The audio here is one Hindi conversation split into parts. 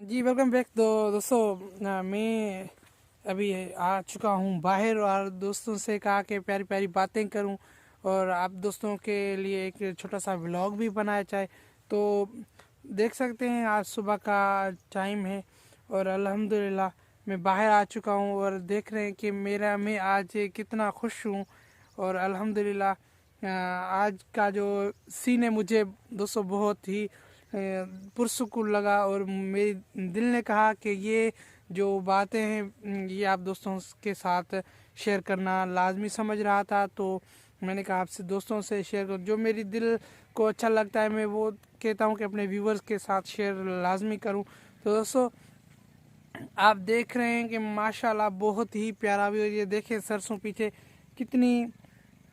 जी वेलकम बैक। दोस्तों मैं अभी आ चुका हूँ बाहर और दोस्तों से कहा कि प्यारी प्यारी बातें करूँ और आप दोस्तों के लिए एक छोटा सा व्लॉग भी बनाया जाए। तो देख सकते हैं आज सुबह का टाइम है और अल्हम्दुलिल्लाह मैं बाहर आ चुका हूँ और देख रहे हैं कि मैं आज कितना खुश हूँ। और अल्हम्दुलिल्लाह आज का जो सीन है मुझे दोस्तों बहुत ही पुरसुकून लगा और मेरे दिल ने कहा कि ये जो बातें हैं ये आप दोस्तों के साथ शेयर करना लाजमी समझ रहा था। तो मैंने कहा आपसे दोस्तों से शेयर कर, जो मेरी दिल को अच्छा लगता है मैं वो कहता हूँ कि अपने व्यूवर्स के साथ शेयर लाजमी करूँ। तो दोस्तों आप देख रहे हैं कि माशाल्लाह बहुत ही प्यारा व्यू। ये देखें सरसों पीछे कितनी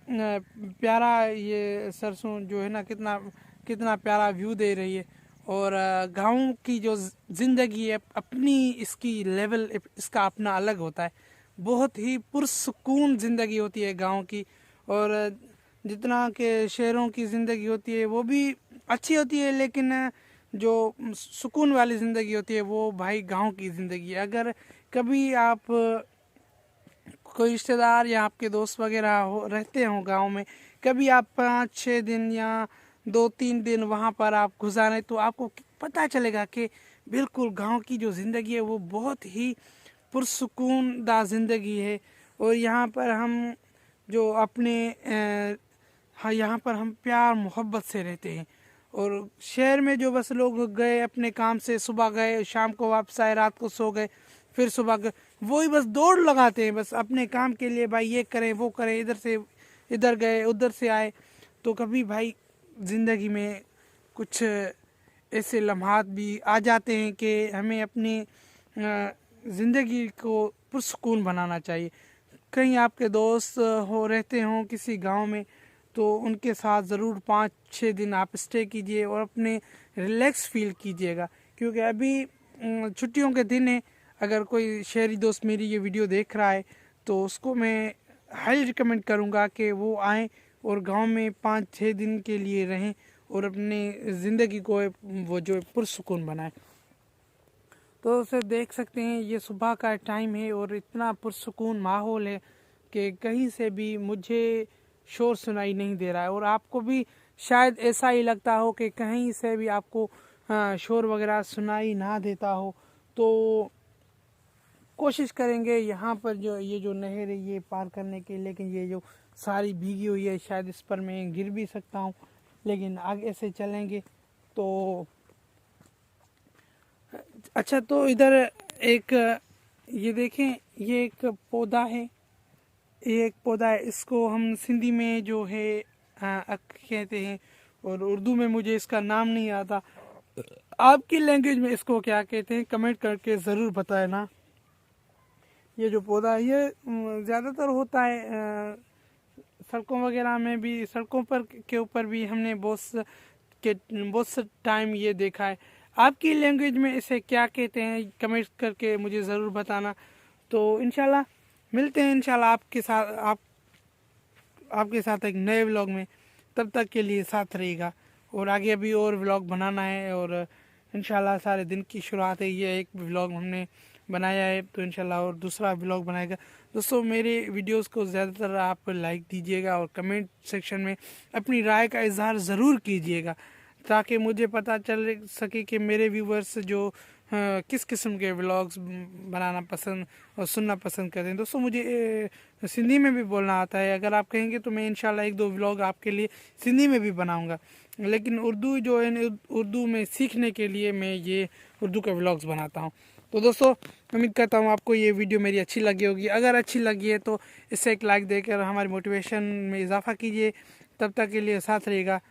प्यारा, ये सरसों जो है ना कितना कितना प्यारा व्यू दे रही है। और गाँव की जो ज़िंदगी है अपनी, इसकी लेवल इसका अपना अलग होता है। बहुत ही पुरसुकून ज़िंदगी होती है गांव की। और जितना के शहरों की ज़िंदगी होती है वो भी अच्छी होती है, लेकिन जो सुकून वाली ज़िंदगी होती है वो भाई गांव की ज़िंदगी है। अगर कभी आप कोई रिश्तेदार या आपके दोस्त वगैरह हो रहते हो गांव में, कभी आप 5-6 दिन या 2-3 दिन वहां पर आप गुजारें तो आपको पता चलेगा कि बिल्कुल गांव की जो ज़िंदगी है वो बहुत ही पुरसुकून दा ज़िंदगी है। और यहाँ पर हम जो अपने हाँ यहाँ पर हम प्यार मोहब्बत से रहते हैं। और शहर में जो बस लोग गए अपने काम से, सुबह गए शाम को वापस आए, रात को सो गए, फिर सुबह गए, वही बस दौड़ लगाते हैं बस अपने काम के लिए। भाई ये करें वो करें, इधर से इधर गए उधर से आए। तो कभी भाई ज़िंदगी में कुछ ऐसे लम्हात भी आ जाते हैं कि हमें अपनी ज़िंदगी को पुरसुकून बनाना चाहिए। कहीं आपके दोस्त हो रहते हों किसी गांव में तो उनके साथ ज़रूर 5-6 दिन आप स्टे कीजिए और अपने रिलैक्स फील कीजिएगा। क्योंकि अभी छुट्टियों के दिन है। अगर कोई शहरी दोस्त मेरी ये वीडियो देख रहा है तो उसको मैं हाईली रिकमेंड करूँगा कि वो आएँ और गांव में 5-6 दिन के लिए रहें और अपनी ज़िंदगी को वो जो पुरसुकून बनाएं। तो उसे देख सकते हैं ये सुबह का टाइम है और इतना पुरसुकून माहौल है कि कहीं से भी मुझे शोर सुनाई नहीं दे रहा है। और आपको भी शायद ऐसा ही लगता हो कि कहीं से भी आपको शोर वगैरह सुनाई ना देता हो। तो कोशिश करेंगे यहाँ पर जो ये जो नहर है ये पार करने की, लेकिन ये जो सारी भीगी हुई है शायद इस पर मैं गिर भी सकता हूँ, लेकिन आगे से चलेंगे। तो अच्छा, तो इधर एक ये देखें, ये एक पौधा है, ये एक पौधा है, इसको हम सिंधी में जो है अक कहते हैं और उर्दू में मुझे इसका नाम नहीं आता। आपकी लैंग्वेज में इसको क्या कहते हैं कमेंट करके ज़रूर बताए ना। ये जो पौधा है ये ज़्यादातर होता है सड़कों वगैरह में भी, सड़कों पर के ऊपर भी हमने बहुत सा टाइम ये देखा है। आपकी लैंग्वेज में इसे क्या कहते हैं कमेंट करके मुझे ज़रूर बताना। तो इंशाल्लाह मिलते हैं इंशाल्लाह आपके साथ एक नए व्लॉग में। तब तक के लिए साथ रहिएगा और आगे अभी और व्लॉग बनाना है। और इंशाल्लाह सारे दिन की शुरुआत है, ये एक व्लॉग हमने बनाया है तो इंशाल्लाह और दूसरा व्लॉग बनाएगा। दोस्तों मेरे वीडियोस को ज़्यादातर आप लाइक दीजिएगा और कमेंट सेक्शन में अपनी राय का इजहार ज़रूर कीजिएगा, ताकि मुझे पता चल सके कि मेरे व्यूवर्स जो किस किस्म के व्लॉग्स बनाना पसंद और सुनना पसंद करते हैं। दोस्तों मुझे सिंधी में भी बोलना आता है, अगर आप कहेंगे तो मैं इंशाल्लाह 1-2 व्लॉग आपके लिए सिंधी में भी बनाऊंगा। लेकिन उर्दू जो है ना, उर्दू में सीखने के लिए मैं ये उर्दू के व्लॉग्स बनाता हूँ। तो दोस्तों उम्मीद करता हूँ आपको ये वीडियो मेरी अच्छी लगी होगी। अगर अच्छी लगी है तो इसे एक लाइक देकर हमारी मोटिवेशन में इजाफा कीजिए। तब तक के लिए साथ रहिएगा।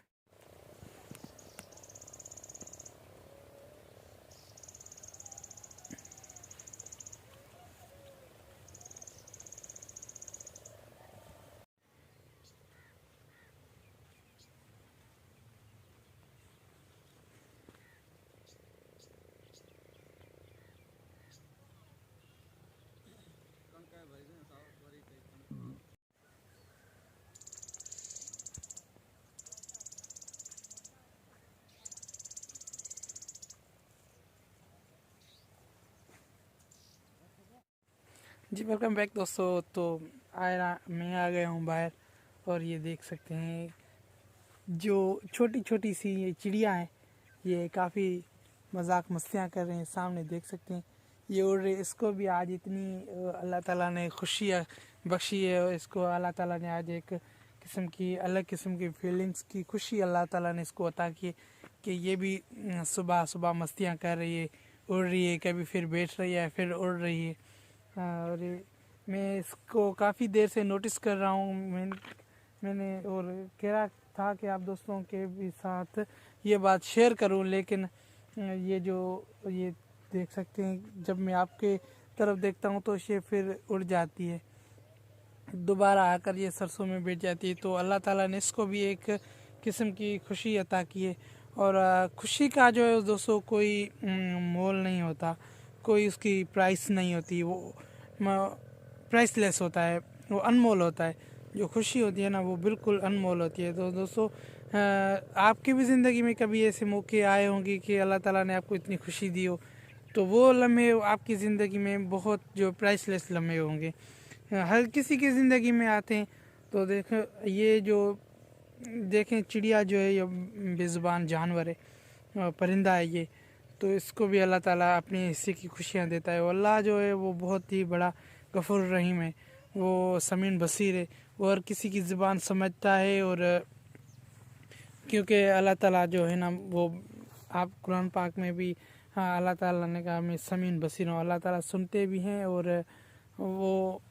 जी वेलकम बैक दोस्तों। तो मैं आ गया हूँ बाहर और ये देख सकते हैं जो छोटी छोटी सी ये चिड़िया हैं, ये काफ़ी मजाक मस्तियाँ कर रहे हैं। सामने देख सकते हैं ये उड़ रही, इसको भी आज इतनी अल्लाह ताला ने खुशियाँ बख्शी है और इसको अल्लाह ताला ने आज एक किस्म की अलग किस्म की फीलिंग्स की खुशी अल्लाह ताला ने इसको अता की कि ये भी सुबह सुबह मस्तियाँ कर रही है, उड़ रही है, कभी फिर बैठ रही है फिर उड़ रही है। और मैं इसको काफ़ी देर से नोटिस कर रहा हूँ। मैंने और कह रहा था कि आप दोस्तों के भी साथ ये बात शेयर करूँ, लेकिन ये देख सकते हैं जब मैं आपके तरफ देखता हूँ तो ये फिर उड़ जाती है, दोबारा आकर ये सरसों में बैठ जाती है। तो अल्लाह ताला ने इसको भी एक किस्म की खुशी अता की है। और खुशी का जो है दोस्तों कोई मोल नहीं होता, कोई उसकी प्राइस नहीं होती, वो प्राइसलेस होता है, वो अनमोल होता है। जो खुशी होती है ना वो बिल्कुल अनमोल होती है। तो दोस्तों आपकी भी ज़िंदगी में कभी ऐसे मौके आए होंगे कि अल्लाह ताला ने आपको इतनी खुशी दी हो, तो वो लम्हे आपकी ज़िंदगी में बहुत जो प्राइसलेस लम्हे होंगे, हर किसी की ज़िंदगी में आते हैं। तो देखें चिड़िया जो है ये बेज़ुबान जानवर है, परिंदा है ये, तो इसको भी अल्लाह ताला अपने हिस्से की खुशियाँ देता है। और अल्लाह जो है वो बहुत ही बड़ा गफूर रहीम है, वो समीन बसीर है, वो हर किसी की ज़ुबान समझता है। और क्योंकि अल्लाह ताला जो है ना वो आप कुरान पाक में भी हाँ अल्लाह ताला ने कहा मैं समीन बसीर हूँ, अल्लाह ताला सुनते भी हैं और वो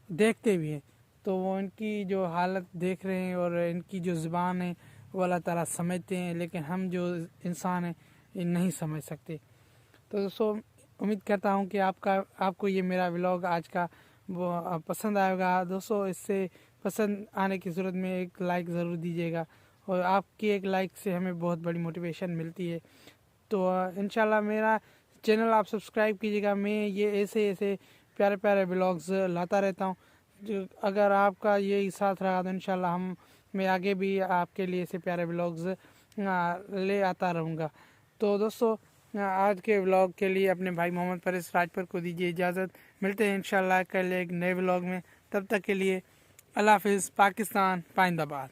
देखते भी हैं। तो वो इनकी जो हालत देख रहे हैं और इनकी जो ज़ुबान है वो अल्लाह ताला समझते हैं, लेकिन हम जो इंसान हैं ये नहीं समझ सकते। तो दोस्तों उम्मीद करता हूँ कि आपको ये मेरा व्लॉग आज का वो पसंद आएगा। दोस्तों इससे पसंद आने की सूरत में एक लाइक ज़रूर दीजिएगा, और आपकी एक लाइक से हमें बहुत बड़ी मोटिवेशन मिलती है। तो इंशाल्लाह मेरा चैनल आप सब्सक्राइब कीजिएगा, मैं ये ऐसे ऐसे प्यारे प्यारे व्लॉग्स लाता रहता हूँ। जो अगर आपका यही साथ रहा तो इंशाल्लाह मैं आगे भी आपके लिए ऐसे प्यारे व्लॉग्स ले आता रहूँगा। तो दोस्तों आज के व्लॉग के लिए अपने भाई मोहम्मद फरीस राजपुर को दीजिए इजाज़त। मिलते हैं इंशाल्लाह कल एक नए व्लॉग में, तब तक के लिए अल्लाह हाफिज़। पाकिस्तान पाइंदाबाद।